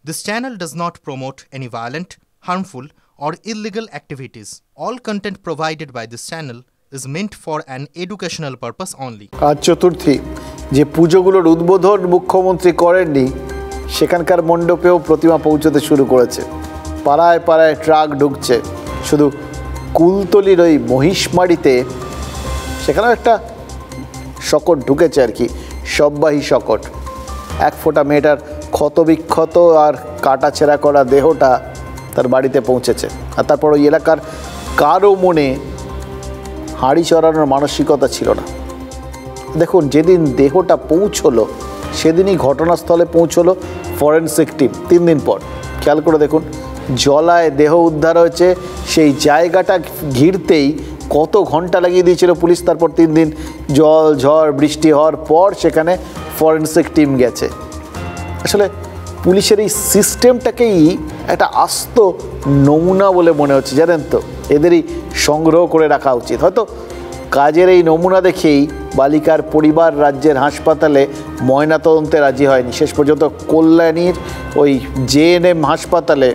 This channel does not promote any violent, harmful, or illegal activities. All content provided by this channel is meant for an educational purpose only. আজ চতুর্থী যে পুজোগুলোর উদ্বোধন মুখ্যমন্ত্রী করেননি সেখানকার মণ্ডপেও প্রতিমা পৌঁছতে শুরু করেছে। পাড়ায় পাড়ায় ট্রাক ঢুকছে। শুধু কুলতলির ওই মহিষমারিতে সেখানেও একটা শকট ঢুকেছে আর কি, শববাহী শকট। এক ফোঁটা মেয়েটার ক্ষতবিক্ষত আর কাটা ছেঁড়া করা দেহটা তার বাড়িতে পৌঁছেছে। আর তারপর ওই এলাকার কারও মনে হাঁড়ি চড়ানোর মানসিকতা ছিল না। দেখুন, যেদিন দেহটা পৌঁছলো সেদিনই ঘটনাস্থলে পৌঁছলো ফরেনসিক টিম। 3 দিন পর খেয়াল করে দেখুন, জলায় দেহ উদ্ধার হয়েছে। সেই জায়গাটা ঘিরতেই কত ঘন্টা লাগিয়ে দিয়েছিল পুলিশ। তারপর 3 দিন জল ঝড় বৃষ্টি হওয়ার পর সেখানে ফরেনসিক টিম গেছে। আসলে পুলিশের এই সিস্টেমটাকেই একটা আস্ত নমুনা বলে মনে হচ্ছে, জানেন তো। এদেরই সংগ্রহ করে রাখা উচিত। হয়তো কাজের এই নমুনা দেখেই বালিকার পরিবার রাজ্যের হাসপাতালে ময়নাতদন্তে রাজি হয়নি। শেষ পর্যন্ত কল্যাণীর ওই জেএনএম হাসপাতালে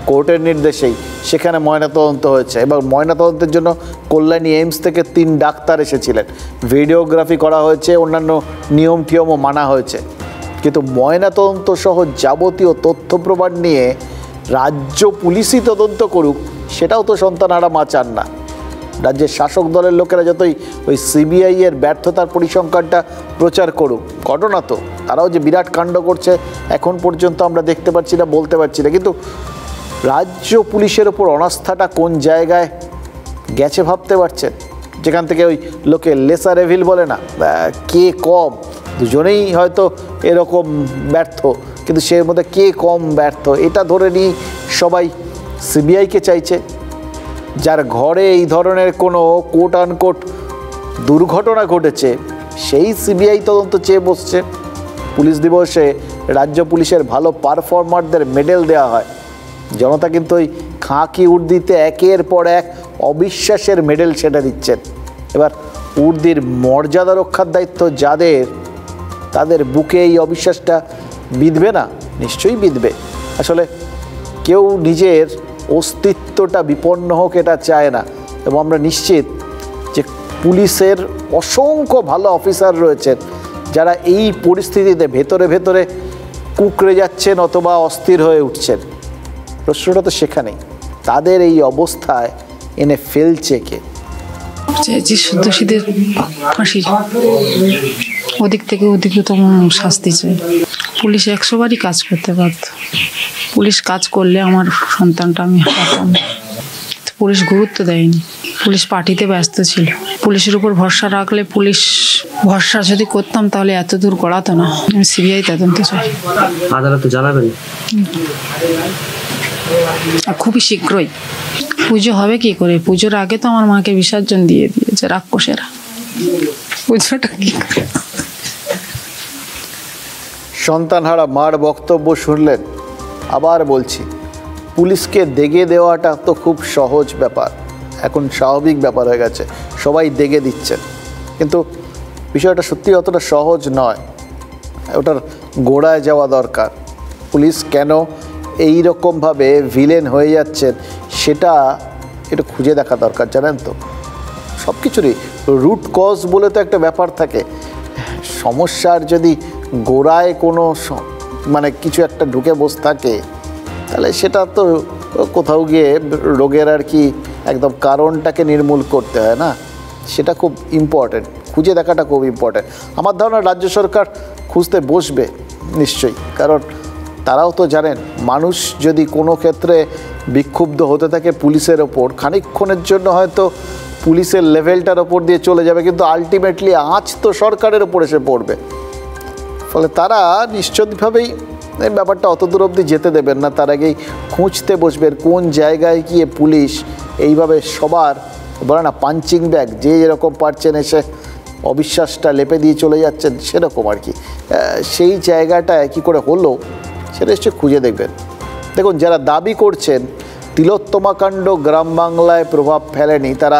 কোর্টের নির্দেশেই সেখানে ময়নাতদন্ত হয়েছে। এবং ময়নাতদন্তের জন্য কল্যাণী এইমস থেকে 3 ডাক্তার এসেছিলেন। ভিডিওগ্রাফি করা হয়েছে, অন্যান্য নিয়ম টিয়মও মানা হয়েছে। কিন্তু ময়নাতদন্ত সহ যাবতীয় তথ্য প্রমাণ নিয়ে রাজ্য পুলিশই তদন্ত করুক, সেটাও তো সন্তানহারা মা চান না। রাজ্যের শাসক দলের লোকেরা যতই ওই সিবিআই এর ব্যর্থতার পরিসংখ্যানটা প্রচার করুক, ঘটনা তো তারাও যে বিরাট কাণ্ড করছে এখন পর্যন্ত আমরা দেখতে পাচ্ছি না, বলতে পারছি না। কিন্তু রাজ্য পুলিশের ওপর অনাস্থাটা কোন জায়গায় গেছে ভাবতে পারছেন? যেখান থেকে ওই লোকে লেসার এভিল বলে না, কে কম, দুজনেই হয়তো এরকম ব্যর্থ, কিন্তু সে মধ্যে কে কম ব্যর্থ এটা ধরে নিয়ে সবাই সিবিআইকে চাইছে। যার ঘরে এই ধরনের কোনো কোট আনকোট দুর্ঘটনা ঘটেছে সেই সিবিআই তদন্ত চেয়ে বসছে। পুলিশ দিবসে রাজ্য পুলিশের ভালো পারফর্মারদের মেডেল দেওয়া হয়। জনতা কিন্তু ওই খাঁকি উর্দিতে একের পর এক অবিশ্বাসের মেডেল সেটা দিচ্ছেন। এবার উর্দির মর্যাদা রক্ষার দায়িত্ব যাদের, তাদের বুকে এই অবিশ্বাসটা বিঁধবে না? নিশ্চয়ই বিঁধবে। আসলে কেউ নিজের অস্তিত্বটা বিপন্ন হোক এটা চায় না। এবং আমরা নিশ্চিত যে পুলিশের অসংখ্য ভালো অফিসার রয়েছেন যারা এই পরিস্থিতিতে ভেতরে ভেতরে কুঁকড়ে যাচ্ছেন অথবা অস্থির হয়ে উঠছেন। প্রশ্নটা তো সেখানেই, তাদের এই অবস্থায় এনে ফেলছে কে? চাইছি দোষীদের ফাঁসি, ওদিক থেকে অধিকতম শাস্তি চাই। পুলিশ 100 বারই কাজ করতে পারত। পুলিশ কাজ করলে আমার সন্তানটা আমি হারাতাম। পুলিশ গুরুত্ব দেয়নি, পুলিশ পার্টিতে ব্যস্ত ছিল। পুলিশের উপর ভরসা রাখলে, পুলিশ ভরসা যদি করতাম তাহলে এত দূর গড়াতো না। আমি সিবিআই তদন্ত চাই। আদালতে জানাবেন? খুবই শীঘ্রই। পুজো হবে কি করে? পুজোর আগে তো আমার মাকে বিসর্জন দিয়ে দিয়েছে রাক্ষসেরা। পুজোটা কি করে? সন্তানহারা মার বক্তব্য শুনলেন। আবার বলছি, পুলিশকে দেগে দেওয়াটা তো খুব সহজ ব্যাপার, এখন স্বাভাবিক ব্যাপার হয়ে গেছে, সবাই দেগে দিচ্ছেন। কিন্তু বিষয়টা সত্যি অতটা সহজ নয়, ওটার গোড়ায় যাওয়া দরকার। পুলিশ কেন এই রকমভাবে ভিলেন হয়ে যাচ্ছেন সেটা একটু খুঁজে দেখা দরকার, জানেন তো। সব কিছুরই রুট কজ বলে তো একটা ব্যাপার থাকে। সমস্যার যদি গোড়ায় কোনো মানে কিছু একটা ঢুকে বসে থাকে তাহলে সেটা তো কোথাও গিয়ে রোগের আর কি একদম কারণটাকে নির্মূল করতে হয় না। সেটা খুব ইম্পর্টেন্ট, খুঁজে দেখাটা খুব ইম্পর্টেন্ট। আমার ধারণা রাজ্য সরকার খুঁজতে বসবে নিশ্চয়ই, কারণ তারাও তো জানেন মানুষ যদি কোনো ক্ষেত্রে বিক্ষুব্ধ হতে থাকে পুলিশের ওপর, খানিকক্ষণের জন্য হয়তো পুলিশের লেভেলটার ওপর দিয়ে চলে যাবে, কিন্তু আলটিমেটলি আঁচ তো সরকারের ওপর এসে পড়বে। ফলে তারা নিশ্চিতভাবেই এই ব্যাপারটা অত দূর অবধি যেতে দেবেন না। তার আগেই খুঁজতে বসবেন কোন জায়গায় গিয়ে পুলিশ এইভাবে সবার বলে না পাঞ্চিং ব্যাগ, যে যেরকম পারছেন এসে অবিশ্বাসটা লেপে দিয়ে চলে যাচ্ছেন সেরকম আর কি। সেই জায়গাটায় কী করে হলো সেটা নিশ্চয়ই খুঁজে দেখবেন। দেখুন, যারা দাবি করছেন তিলোত্তমাকাণ্ড গ্রাম বাংলায় প্রভাব ফেলেনি, তারা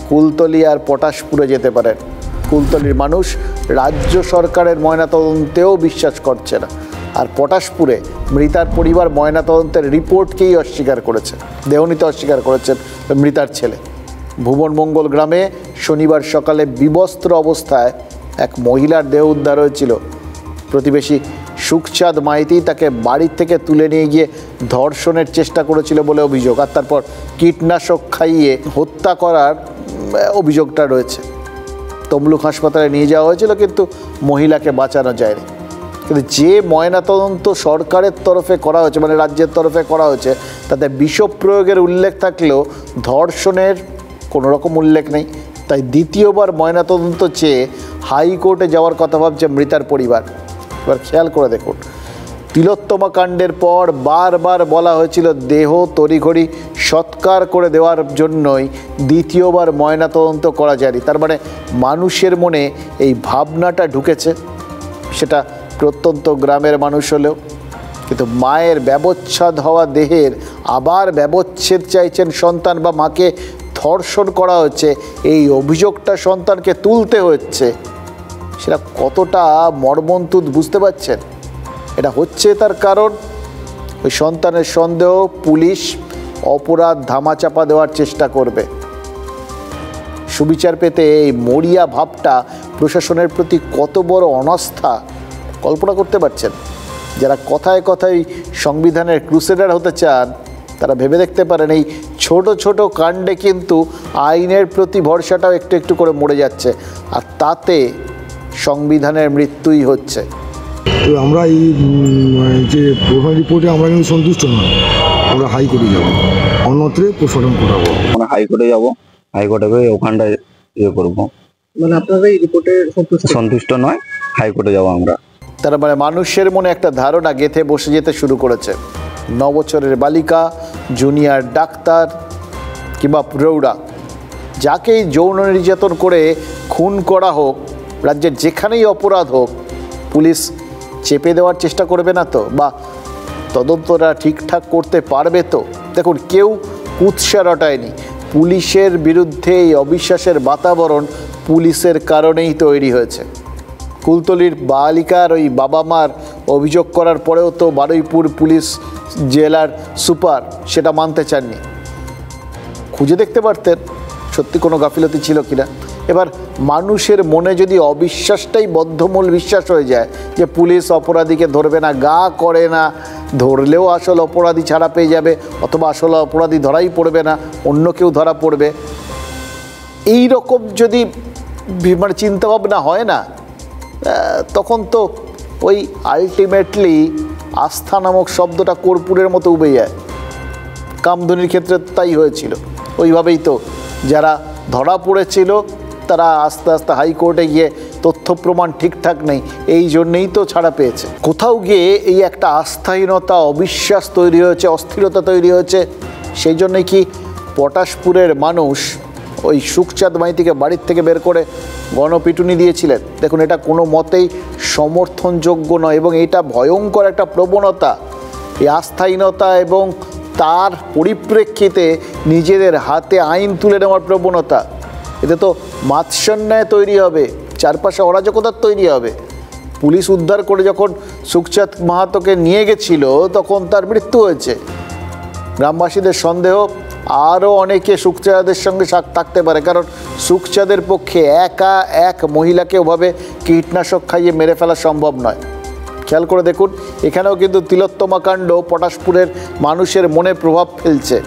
কুলতলি আর পটাশপুরে যেতে পারেন। কুলতলির মানুষ রাজ্য সরকারের ময়নাতদন্তেও বিশ্বাস করছে না। আর পটাশপুরে মৃতার পরিবার ময়নাতদন্তের রিপোর্টকেই অস্বীকার করেছে, দেহ নিতে অস্বীকার করেছেন মৃতার ছেলে। ভুবনমঙ্গল গ্রামে শনিবার সকালে বিবস্ত্র অবস্থায় এক মহিলার দেহ উদ্ধার হয়েছিল। প্রতিবেশী সুখচাঁদ মাইতি তাকে বাড়ির থেকে তুলে নিয়ে গিয়ে ধর্ষণের চেষ্টা করেছিল বলে অভিযোগ, আর তারপর কীটনাশক খাইয়ে হত্যা করার অভিযোগটা রয়েছে। তমলুক হাসপাতালে নিয়ে যাওয়া হয়েছিল, কিন্তু মহিলাকে বাঁচানো যায়নি। কিন্তু যে ময়নাতদন্ত সরকারের তরফে করা হয়েছে, মানে রাজ্যের তরফে করা হয়েছে, তাতে বিষ প্রয়োগের উল্লেখ থাকলেও ধর্ষণের কোনো রকম উল্লেখ নেই। তাই দ্বিতীয়বার ময়নাতদন্ত চেয়ে হাইকোর্টে যাওয়ার কথা ভাবছে মৃতার পরিবার। এবার খেয়াল করে দেখুন, তিলোত্তমা কাণ্ডের পর বারবার বলা হয়েছিল দেহ তড়িঘড়ি সৎকার করে দেওয়ার জন্যই দ্বিতীয়বার ময়নাতদন্ত করা যায়নি। তার মানে মানুষের মনে এই ভাবনাটা ঢুকেছে, সেটা প্রত্যন্ত গ্রামের মানুষ হলেও। কিন্তু মায়ের ব্যবচ্ছেদ হওয়া দেহের আবার ব্যবচ্ছেদ চাইছেন সন্তান, বা মাকে ধর্ষণ করা হচ্ছে এই অভিযোগটা সন্তানকে তুলতে হচ্ছে, সেটা কতটা মর্মন্তুদ বুঝতে পারছেন? এটা হচ্ছে তার কারণ ওই সন্তানের সন্দেহ পুলিশ অপরাধ ধামাচাপা দেওয়ার চেষ্টা করবে। সুবিচার পেতে এই মরিয়া ভাবটা প্রশাসনের প্রতি কত বড় অনাস্থা কল্পনা করতে পারছেন? যারা কথায় কথায় সংবিধানের ক্রুসেডার হতে চান, তারা ভেবে দেখতে পারেন এই ছোট ছোট কাণ্ডে কিন্তু আইনের প্রতি ভরসাটাও একটু একটু করে মরে যাচ্ছে, আর তাতে সংবিধানের মৃত্যুই হচ্ছে। তো আমরা এই যে প্রথম রিপোর্টে আমরা কিন্তু সন্তুষ্ট নয়, আমরা হাইকোর্টে যাব, অন্যত্রে পোস্টমর্টম করাবো। আমরা হাইকোর্টে যাব, হাইকোর্টে গিয়ে ওখানটায় করবো। মানে আপনারা এই রিপোর্টে সন্তুষ্ট নয়, হাইকোর্টে যাব আমরা। তার মানে মানুষের মনে একটা ধারণা গেঁথে বসে যেতে শুরু করেছে। 9 বছরের বালিকা, জুনিয়র ডাক্তার কিংবা প্রৌঢ়া, যাকেই যৌন নির্যাতন করে খুন করা হোক, রাজ্যের যেখানেই অপরাধ হোক, পুলিশ চেপে দেওয়ার চেষ্টা করবে না তো? বা তদন্তটা ঠিকঠাক করতে পারবে তো? দেখুন, কেউ কুৎসা রটায়নি। পুলিশের বিরুদ্ধে এই অবিশ্বাসের বাতাবরণ পুলিশের কারণেই তৈরি হয়েছে। কুলতলির বালিকার ওই বাবা মার অভিযোগ করার পরেও তো বারুইপুর পুলিশ জেলার সুপার সেটা মানতে চাননি। খুঁজে দেখতে পারতেন সত্যি কোনো গাফিলতি ছিল কিনা। এবার মানুষের মনে যদি অবিশ্বাসটাই বদ্ধমূল বিশ্বাস হয়ে যায় যে পুলিশ অপরাধীকে ধরবে না, গা করে না, ধরলেও আসল অপরাধী ছাড়া পেয়ে যাবে, অথবা আসল অপরাধী ধরাই পড়বে না, অন্য কেউ ধরা পড়বে, এই রকম যদি মানে চিন্তাভাবনা হয় না, তখন তো ওই আলটিমেটলি আস্থা নামক শব্দটা কর্পূরের মতো উবে যায়। কামধুনির ক্ষেত্রে তাই হয়েছিল। ওইভাবেই তো যারা ধরা পড়েছিল তারা আস্তে আস্তে হাইকোর্টে গিয়ে তথ্য প্রমাণ ঠিকঠাক নেই, এই জন্যেই তো ছাড়া পেয়েছে। কোথাও গিয়ে এই একটা আস্থাহীনতা, অবিশ্বাস তৈরি হয়েছে, অস্থিরতা তৈরি হয়েছে। সেই জন্যই কি পটাশপুরের মানুষ ওই সুখচাঁদ মাইতিকে বাড়ির থেকে বের করে গণপিটুনি দিয়েছিলেন? দেখুন, এটা কোনো মতেই সমর্থনযোগ্য নয়, এবং এটা ভয়ঙ্কর একটা প্রবণতা। এই আস্থাহীনতা এবং তার পরিপ্রেক্ষিতে নিজেদের হাতে আইন তুলে নেওয়ার প্রবণতা, এতে তো মাৎসন্যায় তৈরি হবে, চারপাশে অরাজকতার তৈরি হবে। পুলিশ উদ্ধার করে যখন সুখচাঁদ মাহাতোকে নিয়ে গেছিল, তখন তার মৃত্যু হয়েছে। গ্রামবাসীদের সন্দেহ আরও অনেকে সুখচাঁদের সঙ্গে থাকতে পারে, কারণ সুখচাঁদের পক্ষে একা এক মহিলাকে ওভাবে কীটনাশক খাইয়ে মেরে ফেলা সম্ভব নয়। খেয়াল করে দেখুন, এখানেও কিন্তু তিলোত্তমা কাণ্ড পটাশপুরের মানুষের মনে প্রভাব ফেলছে।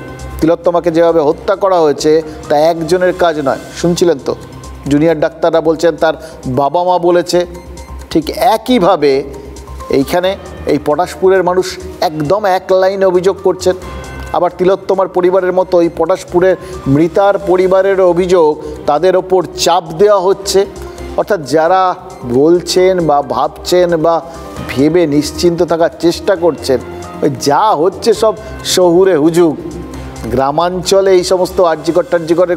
তিলোত্তমাকে যেভাবে হত্যা করা হয়েছে তা একজনের কাজ নয়। শুনছিলেন তো, জুনিয়র ডাক্তাররা বলছেন, তার বাবা মা বলেছে। ঠিক একইভাবে এইখানে এই পটাশপুরের মানুষ একদম এক লাইনে অভিযোগ করছেন। আবার তিলোত্তমার পরিবারের মতো এই পটাশপুরের মৃতার পরিবারের অভিযোগ তাদের ওপর চাপ দেওয়া হচ্ছে। অর্থাৎ যারা বলছেন বা ভাবছেন বা ভেবে নিশ্চিন্ত থাকার চেষ্টা করছেন, ওই যা হচ্ছে সব শহুরে হুজুগ। গ্রামাঞ্চলে এই সমস্ত আর্যিকর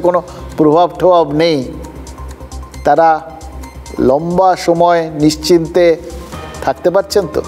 কোনো প্রভাব ঠভাব নেই। তারা লম্বা সময় নিশ্চিন্তে থাকতে পারছেন তো।